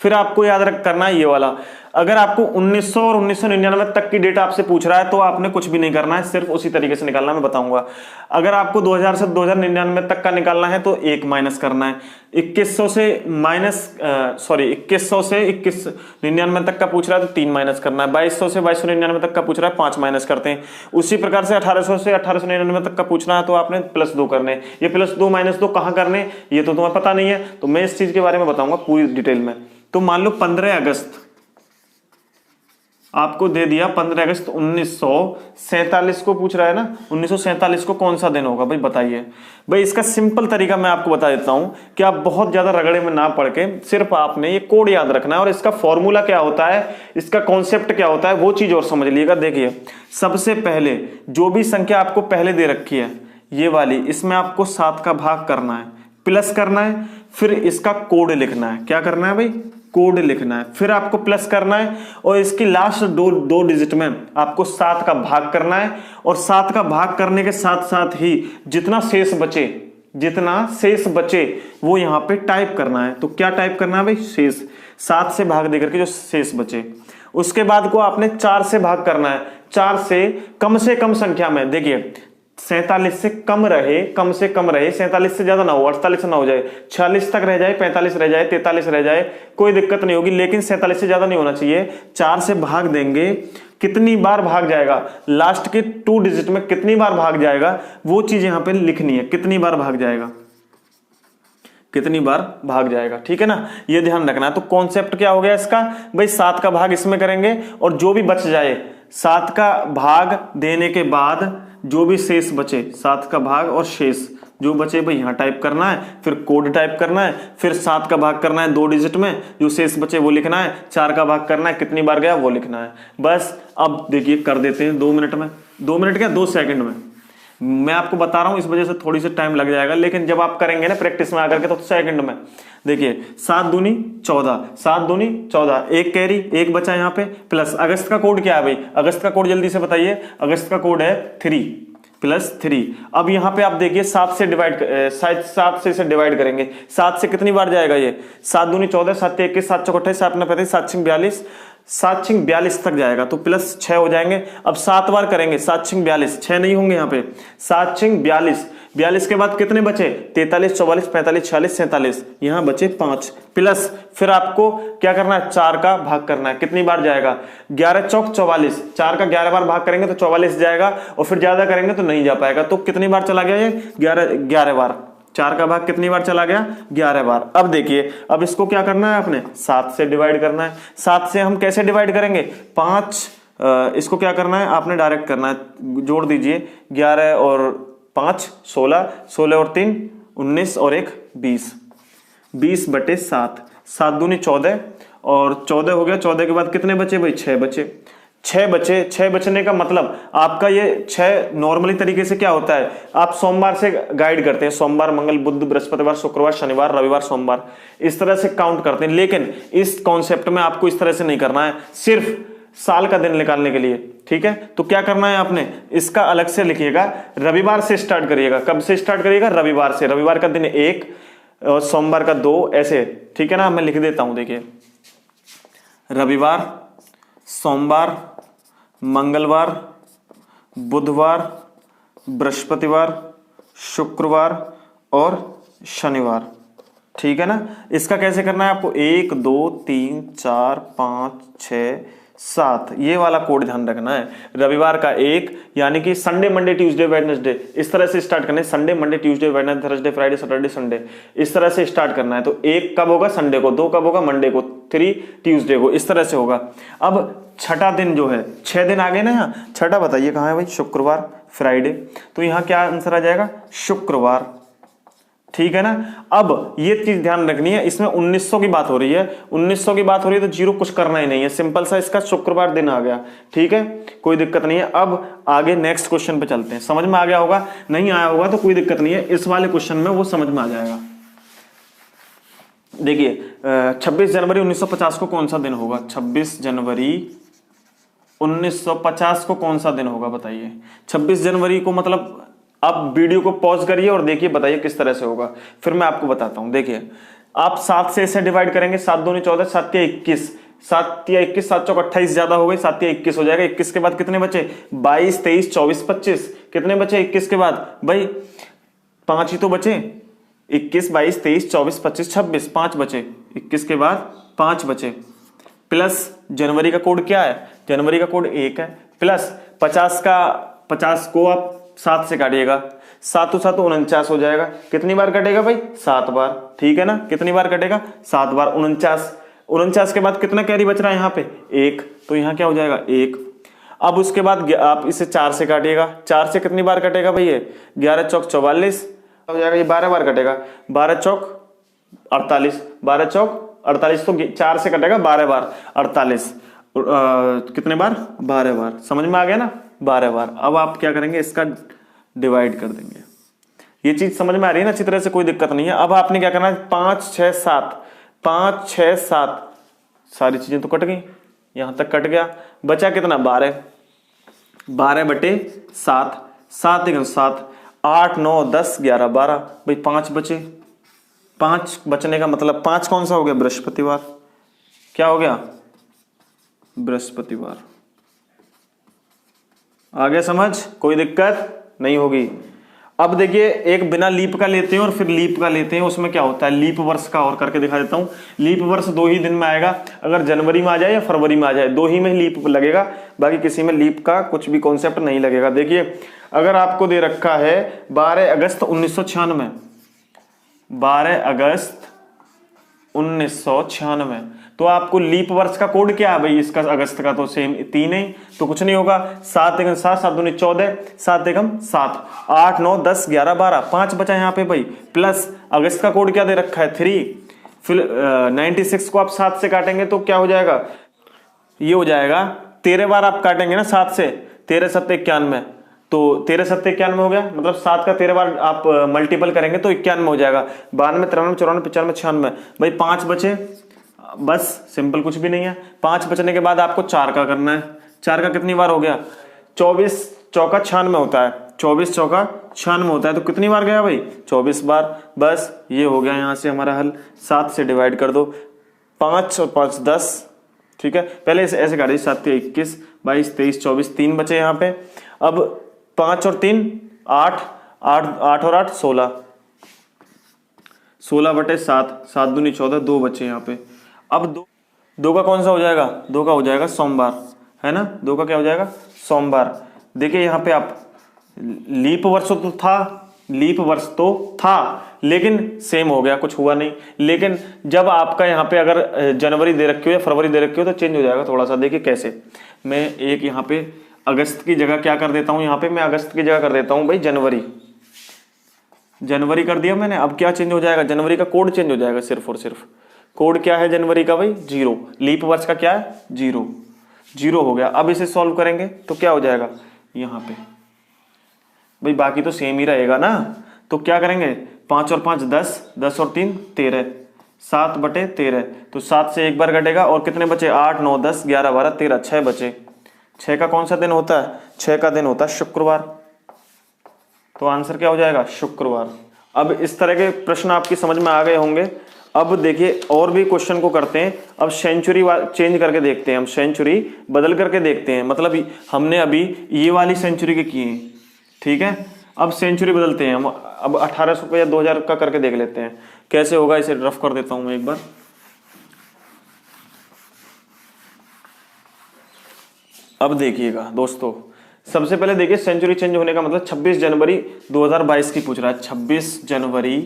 फिर आपको याद रख करना है ये वाला। अगर आपको 1900 और 1999 तक की डेट आपसे पूछ रहा है तो आपने कुछ भी नहीं करना है, सिर्फ उसी तरीके से निकालना, मैं बताऊंगा। अगर आपको 2000 से 2099 तक का निकालना है तो 1 माइनस करना है। 2100 से 2199 तक का पूछ रहा है तो 3 माइनस करना है। 2200 से 2299 तक का पूछ रहा है 5 माइनस करते हैं। उसी प्रकार से 1800 से 1899 तक का पूछना है तो आपने +2 करने। ये +2 -2 कहां करने ये तो तुम्हें पता नहीं है, तो मैं इस चीज के बारे में बताऊंगा पूरी डिटेल में। तो मान लो 15 अगस्त आपको दे दिया, 15 अगस्त 1947 को पूछ रहा है ना। 1947 को कौन सा दिन होगा भाई, बताइए भाई। इसका सिंपल तरीका मैं आपको बता देता हूं कि आप बहुत ज्यादा रगड़े में ना पड़ के सिर्फ आपने ये कोड याद रखना है, और इसका फॉर्मूला क्या होता है, इसका कॉन्सेप्ट क्या होता है, वो चीज और समझ लीजिएगा। देखिए, सबसे पहले जो भी संख्या आपको पहले दे रखी है ये वाली, इसमें आपको 7 का भाग करना है, प्लस करना है, फिर इसका कोड लिखना है। क्या करना है भाई? कोड लिखना है। फिर आपको प्लस करना है, और इसकी लास्ट दो डिजिट में आपको 7 का भाग करना है, और 7 का भाग करने के साथ साथ ही जितना शेष बचे वो यहां पे टाइप करना है। तो क्या टाइप करना है भाई? शेष। 7 से भाग देकर के जो शेष बचे, उसके बाद को आपने 4 से भाग करना है। 4 से कम संख्या में, देखिए 47 से कम रहे, 47 से ज्यादा ना हो, 48 से ना हो जाए, 46 तक रह जाए, 45 रह जाए, 43 रह जाए, कोई दिक्कत नहीं होगी, लेकिन 47 से ज्यादा नहीं होना चाहिए। 4 से भाग देंगे, कितनी बार भाग जाएगा, लास्ट के 2 डिजिट में कितनी बार भाग जाएगा, वो चीज यहां पे लिखनी है। कितनी बार भाग जाएगा, ठीक है ना, ये ध्यान रखना है। तो कॉन्सेप्ट क्या हो गया इसका भाई? 7 का भाग इसमें करेंगे, और जो भी बच जाए, 7 का भाग देने के बाद जो भी शेष बचे, 7 का भाग और शेष जो बचे भाई यहां टाइप करना है, फिर कोड टाइप करना है, फिर 7 का भाग करना है 2 डिजिट में, जो शेष बचे वो लिखना है, 4 का भाग करना है, कितनी बार गया वो लिखना है, बस। अब देखिए कर देते हैं 2 मिनट में, 2 मिनट क्या 2 सेकंड में। मैं आपको बता रहा हूं, इस वजह से थोड़ी सी टाइम लग जाएगा, लेकिन जब आप करेंगे ना प्रैक्टिस में आकर के तो सेकंड में। देखिए 7 दूनी 14, 1 कैरी, 1 बचा यहाँ पे, प्लस अगस्त का कोड क्या है भाई? अगस्त का कोड जल्दी से बताइए। अगस्त का कोड है 3 + 3। अब यहाँ पे आप देखिए 7 से इसे डिवाइड करेंगे। 7 से कितनी बार जाएगा ये? 7 दूनी 14, 7 21, 7 चौक 28, 7 35, 7 6 42, 7 6 42 तक जाएगा, तो +6 हो जाएंगे। अब 7 बार करेंगे, 7 6 42, 6 नहीं होंगे यहाँ पे, 7 6 42, 42 के बाद कितने बचे? 43, 44, 45, 46, 47, यहाँ बचे 5, प्लस फिर आपको क्या करना है? 4 का भाग करना है। कितनी बार जाएगा? 11 चौक 44, 4 का 11 बार भाग करेंगे तो 44 जाएगा, और फिर ज्यादा करेंगे तो नहीं जा पाएगा। तो कितनी बार चला गया ये? 11 बार। 4 का भाग कितनी बार चला गया? 11 बार। अब देखिए, अब इसको क्या करना है आपने? 7 से डिवाइड करना है। 7 से हम कैसे डिवाइड करेंगे? 5, इसको क्या करना है आपने? डायरेक्ट करना है, जोड़ दीजिए, 11 और 5 16, 16 और 3 19 और 1 20, 20/7, 7 दूनी 14, और 14 हो गया। 14 के बाद कितने बचे भाई? 6 बचे। 6 बचने का मतलब आपका ये 6 नॉर्मली तरीके से क्या होता है, आप सोमवार से गाइड करते हैं, सोमवार मंगल बुध बृहस्पतिवार शुक्रवार शनिवार रविवार सोमवार, इस तरह से काउंट करते हैं। लेकिन इस कॉन्सेप्ट में आपको इस तरह से नहीं करना है, सिर्फ साल का दिन निकालने के लिए, ठीक है। तो क्या करना है आपने? इसका अलग से लिखिएगा, रविवार से स्टार्ट करिएगा। कब से स्टार्ट करिएगा? रविवार से। रविवार का दिन 1 और सोमवार का 2, ऐसे, ठीक है ना। मैं लिख देता हूं, देखिए, रविवार, सोमवार, मंगलवार, बुधवार, बृहस्पतिवार, शुक्रवार और शनिवार, ठीक है ना। इसका कैसे करना है आपको? 1 2 3 4 5 6 7, ये वाला कोड ध्यान रखना है। रविवार का 1 यानी कि संडे मंडे ट्यूसडे वेडनेसडे, इस तरह से स्टार्ट करना है। Sunday Monday Tuesday Wednesday Thursday Friday Saturday Sunday, इस तरह से स्टार्ट करना है। तो 1 कब होगा? संडे को। 2 कब होगा? मंडे को। 3 ट्यूसडे को, इस तरह से होगा। अब छठा दिन जो है, 6 दिन आ गए ना यहाँ, छठा बताइए कहाँ है भाई? शुक्रवार, फ्राइडे, तो यहाँ क्या आंसर आ जाएगा, शुक्रवार। ठीक है ना। अब ये चीज ध्यान रखनी है, इसमें 1900 की बात हो रही है, 1900 की बात हो रही है तो जीरो कुछ करना ही नहीं है, सिंपल सा इसका शुक्रवार दिन आ गया। ठीक है, कोई दिक्कत नहीं है। अब आगे नेक्स्ट क्वेश्चन पे चलते हैं। समझ में आ गया होगा, नहीं आया होगा तो कोई दिक्कत नहीं है, इस वाले क्वेश्चन में वो समझ में आ जाएगा। देखिए 26 जनवरी 1950 को कौन सा दिन होगा, 26 जनवरी 1950 को कौन सा दिन होगा बताइए। 26 जनवरी को मतलब आप वीडियो को पॉज करिए और देखिए, बताइए किस तरह से होगा, फिर मैं आपको बताता हूं। देखिए आप 7 से ऐसे डिवाइड करेंगे, 7 दूनी 14, 7 या 21, 7 या 21, 7 चौक 28 ज्यादा हो गई, 7 या 21 हो जाएगा। 21 के बाद कितने बचे, 22, 23, 24, 25, कितने बचे 21 के बाद भाई, 5 ही तो बचे, 21, 22, 23, 24, 25, 26, 5 बचे, 21 के बाद 5 बचे, प्लस जनवरी का कोड क्या है, जनवरी का कोड 1 है, प्लस 50 को आप 7 से काटिएगा, 7 7 49 हो जाएगा। कितनी बार कटेगा भाई, 7 बार। ठीक है ना, कितनी बार कटेगा, 7 बार। 49 के बाद कितना कैरी बच रहा है यहाँ पे, 1, तो यहाँ क्या हो जाएगा 1। अब उसके बाद आप इसे 4 से काटिएगा, 4 से कितनी बार कटेगा भाई, ये 11 चौक 44 हो जाएगा, ये 12 बार कटेगा, 12 चौक 48, 12 चौक 48, तो 4 से कटेगा 12 बार, 48 कितने बार, 12 बार। समझ में आ गया ना, 12 बार। अब आप क्या करेंगे, इसका डिवाइड कर देंगे। ये चीज समझ में आ रही है ना अच्छी तरह से, कोई दिक्कत नहीं है। अब आपने क्या करना है, 5 6 7, 5 6 7, सारी चीजें तो कट गई, यहां तक कट गया, बचा कितना 12, 12 बटे 7, 7 1 7, 8 9 10 11 12, भाई 5 बचे। 5 बचने का मतलब 5 कौन सा हो गया, बृहस्पतिवार। क्या हो गया, बृहस्पतिवार। आगे समझ, कोई दिक्कत नहीं होगी। अब देखिए एक बिना लीप का लेते हैं और फिर लीप का लेते हैं, उसमें क्या होता है, लीप वर्ष का और करके दिखा देता हूं। लीप वर्ष 2 ही दिन में आएगा, अगर जनवरी में आ जाए या फरवरी में आ जाए, 2 ही में लीप लगेगा, बाकी किसी में लीप का कुछ भी कॉन्सेप्ट नहीं लगेगा। देखिए अगर आपको दे रखा है 12 अगस्त 1996, 12 अगस्त 1996, तो आपको लीप वर्ष का कोड क्या है भाई, इसका अगस्त का तो सेम 3 है, तो कुछ नहीं होगा। 7 1 7, 7 दूनी 14, 7 1 7, 8 9 10 11 12, 5 बचा यहाँ पे भाई, प्लस अगस्त का कोड क्या दे रखा है 3, फिर 96 को आप 7 से काटेंगे तो क्या हो जाएगा, ये हो जाएगा 13 बार आप काटेंगे ना 7 से, 13 7 91, तो 13 7 91 हो गया, मतलब 7 का 13 बार आप मल्टीपल करेंगे तो 91 हो जाएगा। 92 93 94 95 96, भाई 5 बचे, बस सिंपल, कुछ भी नहीं है। 5 बचने के बाद आपको 4 का करना है, 4 का कितनी बार हो गया, 24 चौका 96 होता है, 24 चौका 96 होता है, तो कितनी बार गया भाई, 24 बार। बस ये हो गया यहाँ से हमारा हल। 7 से डिवाइड कर दो, 5 और 5 10, ठीक है, पहले इसे ऐसे काटिए, 7 21 22 23 24, 3 बचे यहाँ पे। अब 5 और 3 8, 8 और 8 16, 16 बटे 7, 7 दूनी 14, 2 बचे यहाँ पे। अब 2 का कौन सा हो जाएगा, 2 का हो जाएगा सोमवार, है ना, 2 का क्या हो जाएगा, सोमवार। देखिए यहाँ पे आप लीप वर्ष तो था, लीप वर्ष तो था, लेकिन सेम हो गया, कुछ हुआ नहीं। लेकिन जब आपका यहाँ पे अगर जनवरी दे रखी हो या फरवरी दे रखी हो तो चेंज हो जाएगा थोड़ा सा। देखिए कैसे, मैं एक यहाँ पे अगस्त की जगह क्या कर देता हूँ, यहाँ पे मैं अगस्त की जगह कर देता हूँ भाई जनवरी, जनवरी कर दिया मैंने। अब क्या चेंज हो जाएगा, जनवरी का कोड चेंज हो जाएगा, सिर्फ और सिर्फ कोड क्या है जनवरी का भाई, 0, लीप वर्ष का क्या है 0, 0 हो गया। अब इसे सॉल्व करेंगे तो क्या हो जाएगा यहाँ पे भाई, बाकी तो सेम ही रहेगा ना, तो क्या करेंगे, 5 और 5 10, 10 और 3 13, 7 बटे 13, तो 7 से एक बार घटेगा, और कितने बचे, 8 9 10 11 12 13, 6 बचे। 6 का कौन सा दिन होता है, 6 का दिन होता है शुक्रवार, तो आंसर क्या हो जाएगा, शुक्रवार। अब इस तरह के प्रश्न आपकी समझ में आ गए होंगे। अब देखिए और भी क्वेश्चन को करते हैं। अब सेंचुरी चेंज करके देखते हैं, हम सेंचुरी बदल करके देखते हैं, मतलब हमने अभी ये वाली सेंचुरी के किए, ठीक है, अब सेंचुरी बदलते हैं हम। अब 1800 का या 2000 का करके देख लेते हैं कैसे होगा। इसे रफ कर देता हूं मैं एक बार। अब देखिएगा दोस्तों, सबसे पहले देखिए सेंचुरी चेंज होने का मतलब 26 जनवरी 2022 की पूछ रहा है, 26 जनवरी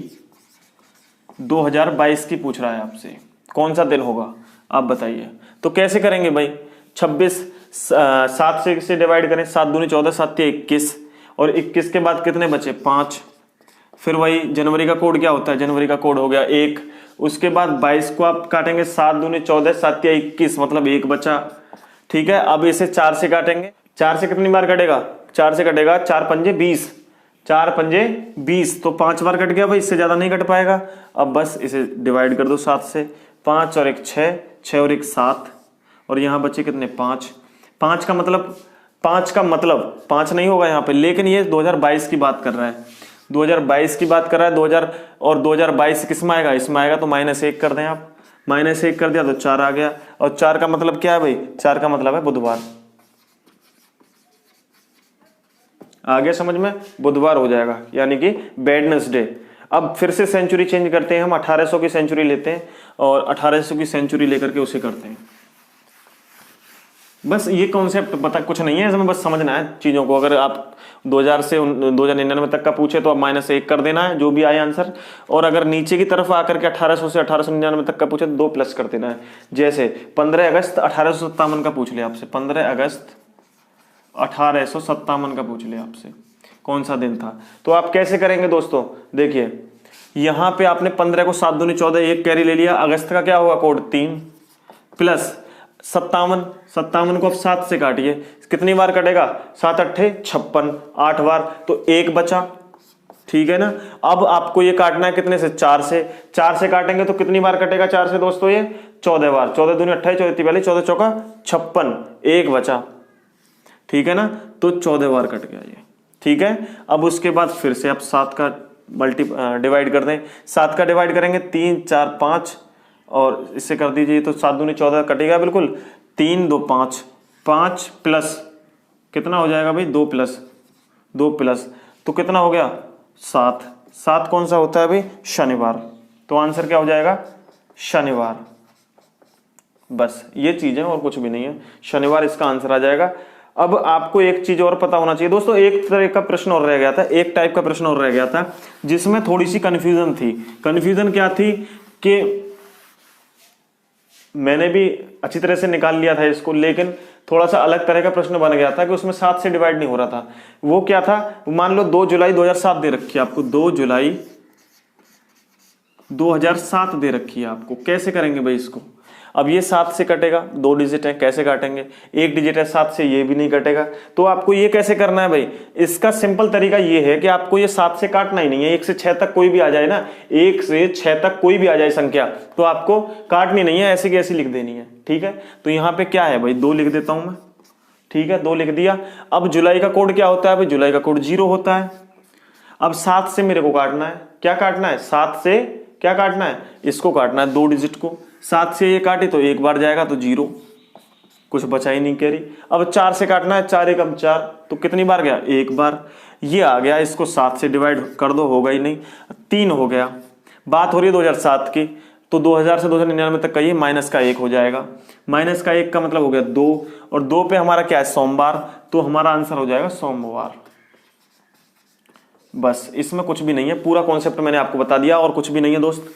2022 की पूछ रहा है आपसे, कौन सा दिन होगा आप बताइए। तो कैसे करेंगे भाई, 26 7 से डिवाइड करें, 7 दूनी 14, 7 21, और 21 के बाद कितने बचे 5। फिर वही जनवरी का कोड क्या होता है, जनवरी का कोड हो गया 1। उसके बाद 22 को आप काटेंगे 7 दूनी 14, 7 या 21 मतलब 1 बचा। ठीक है, अब इसे 4 से काटेंगे, 4 से कितनी बार कटेगा, 4 से कटेगा 4 पंजे 20, 4 पंजे 20 तो 5 बार कट गया भाई, इससे ज्यादा नहीं कट पाएगा। अब बस इसे डिवाइड कर दो 7 से, 5 और 1 6, 6 और 1 7 और यहां बचे कितने 5। 5 का मतलब 5 नहीं होगा यहाँ पे, लेकिन ये 2022 की बात कर रहा है, 2022 की बात कर रहा है। 2000 और 2022 किस में आएगा, इसमें आएगा तो -1 कर दें आप, -1 कर दिया तो 4 आ गया। और 4 का मतलब क्या है भाई, 4 का मतलब है बुधवार। आ गया समझ में, बुधवार हो जाएगा यानी कि वेडनेसडे। अब फिर से सेंचुरी चेंज करते हैं हम, 1800 की सेंचुरी लेते हैं और 1800 की सेंचुरी लेकर के उसे करते हैं। बस ये कॉन्सेप्ट पता कुछ नहीं है इसमें, बस समझना है चीजों को। अगर आप 2000 से 2099 तक का पूछे तो आप -1 कर देना है जो भी आए आंसर, और अगर नीचे की तरफ आकर के 1800 से 1899 तक का पूछे तो 2 प्लस कर देना है। जैसे 15 अगस्त 1857 का पूछ लिया आपसे, 15 अगस्त 1857 का पूछ लिया आपसे कौन सा दिन था, तो आप कैसे करेंगे दोस्तों। देखिए यहां पे आपने 15 को 7 दूनी 14, 1 कैरी ले लिया, अगस्त का क्या होगा कोड 3 प्लस 57 को आप 7 से काटिए, कितनी बार कटेगा 7 अट्ठे 56, 8 बार तो 1 बचा। ठीक है ना, अब आपको ये काटना है कितने से, 4 से। 4 से काटेंगे तो कितनी बार कटेगा 4 से दोस्तों, ये 14 बार, 14 दूनी 28, 14 42, 14 चौका 56, 1 बचा। ठीक है ना, तो 14 बार कट गया ये। ठीक है, अब उसके बाद फिर से आप 7 का डिवाइड कर दें, 7 का डिवाइड करेंगे 3 4 5 और इससे कर दीजिए तो 7 दूनी 14 कटेगा बिल्कुल, 3 2 5, 5 प्लस कितना हो जाएगा भाई 2 प्लस तो कितना हो गया 7। 7 कौन सा होता है भाई, शनिवार। तो आंसर क्या हो जाएगा, शनिवार। बस ये चीज है और कुछ भी नहीं है, शनिवार इसका आंसर आ जाएगा। अब आपको एक चीज और पता होना चाहिए दोस्तों, एक तरह का प्रश्न और रह गया था, एक टाइप का प्रश्न और रह गया था जिसमें थोड़ी सी कंफ्यूजन थी। कंफ्यूजन क्या थी कि मैंने भी अच्छी तरह से निकाल लिया था इसको, लेकिन थोड़ा सा अलग तरह का प्रश्न बन गया था कि उसमें 7 से डिवाइड नहीं हो रहा था। वो क्या था, मान लो 2 जुलाई 2007 दे रखी है आपको, 2 जुलाई 2007 दे रखी है आपको, कैसे करेंगे भाई इसको। अब ये 7 से कटेगा, 2 डिजिट है कैसे काटेंगे, 1 डिजिट है 7 से, ये भी नहीं कटेगा। तो आपको ये कैसे करना है भाई, इसका सिंपल तरीका ये है कि आपको ये 7 से काटना ही नहीं है, 1 से 6 तक कोई भी आ जाए ना, 1 से 6 तक कोई भी आ जाए संख्या, तो आपको काटनी नहीं है, ऐसी की ऐसी लिख देनी है। ठीक है, तो यहाँ पे क्या है भाई 2 लिख देता हूं मैं। ठीक है, 2 लिख दिया। अब जुलाई का कोड क्या होता है भाई, जुलाई का कोड 0 होता है। अब 7 से मेरे को काटना है, क्या काटना है, 7 से क्या काटना है, इसको काटना है 2 डिजिट को। 7 से ये काटे तो 1 बार जाएगा तो 0, कुछ बचा ही नहीं कैरी। अब 4 से काटना है, 4 एकम 4 तो कितनी बार गया, 1 बार। ये आ गया, इसको 7 से डिवाइड कर दो, होगा ही नहीं, 3 हो गया। बात हो रही है 2007 की, तो 2000 से 2099 तक का ये माइनस का 1 हो जाएगा। माइनस का 1 का मतलब हो गया 2, और 2 पे हमारा क्या है सोमवार, तो हमारा आंसर हो जाएगा सोमवार। बस इसमें कुछ भी नहीं है, पूरा कॉन्सेप्ट मैंने आपको बता दिया और कुछ भी नहीं है दोस्त।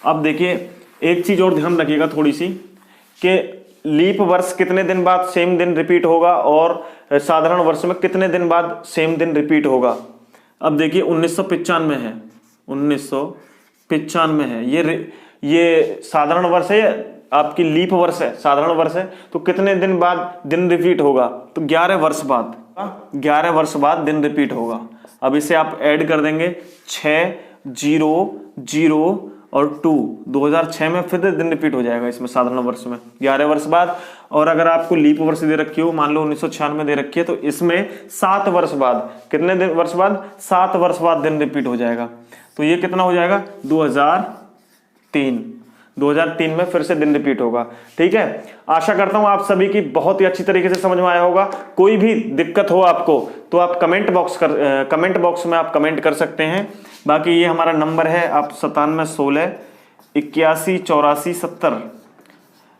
अब देखिए एक चीज और ध्यान रखिएगा थोड़ी सी, कि लीप वर्ष कितने दिन बाद सेम दिन रिपीट होगा और साधारण वर्ष में कितने दिन बाद सेम दिन रिपीट होगा। अब देखिए 1995 है, 1995 है, ये साधारण वर्ष है, आपकी लीप वर्ष है, साधारण वर्ष है, तो कितने दिन बाद दिन रिपीट होगा, तो 11 वर्ष बाद, 11 वर्ष बाद दिन रिपीट होगा। अब इसे आप ऐड कर देंगे 6 0 0 और 2, 2006 में फिर दिन रिपीट हो जाएगा इसमें साधारण वर्ष में 11 वर्ष बाद। और अगर आपको लीप वर्ष दे रखी हो, मान लो 1996 दे रखी है, तो इसमें 7 वर्ष बाद, कितने दिन वर्ष बाद, 7 वर्ष बाद दिन रिपीट हो जाएगा। तो ये कितना हो जाएगा 2003 में फिर से दिन रिपीट होगा। ठीक है, आशा करता हूं आप सभी की बहुत ही अच्छी तरीके से समझ में आया होगा। कोई भी दिक्कत हो आपको तो आप कमेंट बॉक्स में आप कमेंट कर सकते हैं। बाकी ये हमारा नंबर है, आप 97 16 81 84 70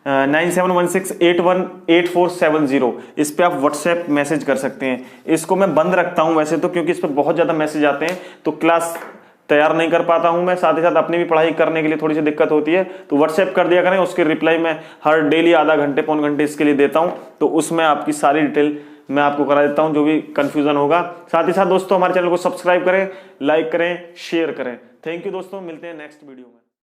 9716818470, इस पे आप व्हाट्सएप मैसेज कर सकते हैं। इसको मैं बंद रखता हूं वैसे तो, क्योंकि इस पर बहुत ज्यादा मैसेज आते हैं तो क्लास तैयार नहीं कर पाता हूं मैं, साथ ही साथ अपनी भी पढ़ाई करने के लिए थोड़ी सी दिक्कत होती है, तो व्हाट्सएप कर दिया करें, उसके रिप्लाई मैं हर डेली आधा घंटे पौन घंटे इसके लिए देता हूं, तो उसमें आपकी सारी डिटेल मैं आपको करा देता हूं, जो भी कंफ्यूजन होगा। साथ ही साथ दोस्तों हमारे चैनल को सब्सक्राइब करें, लाइक करें, शेयर करें। थैंक यू दोस्तों, मिलते हैं नेक्स्ट वीडियो में।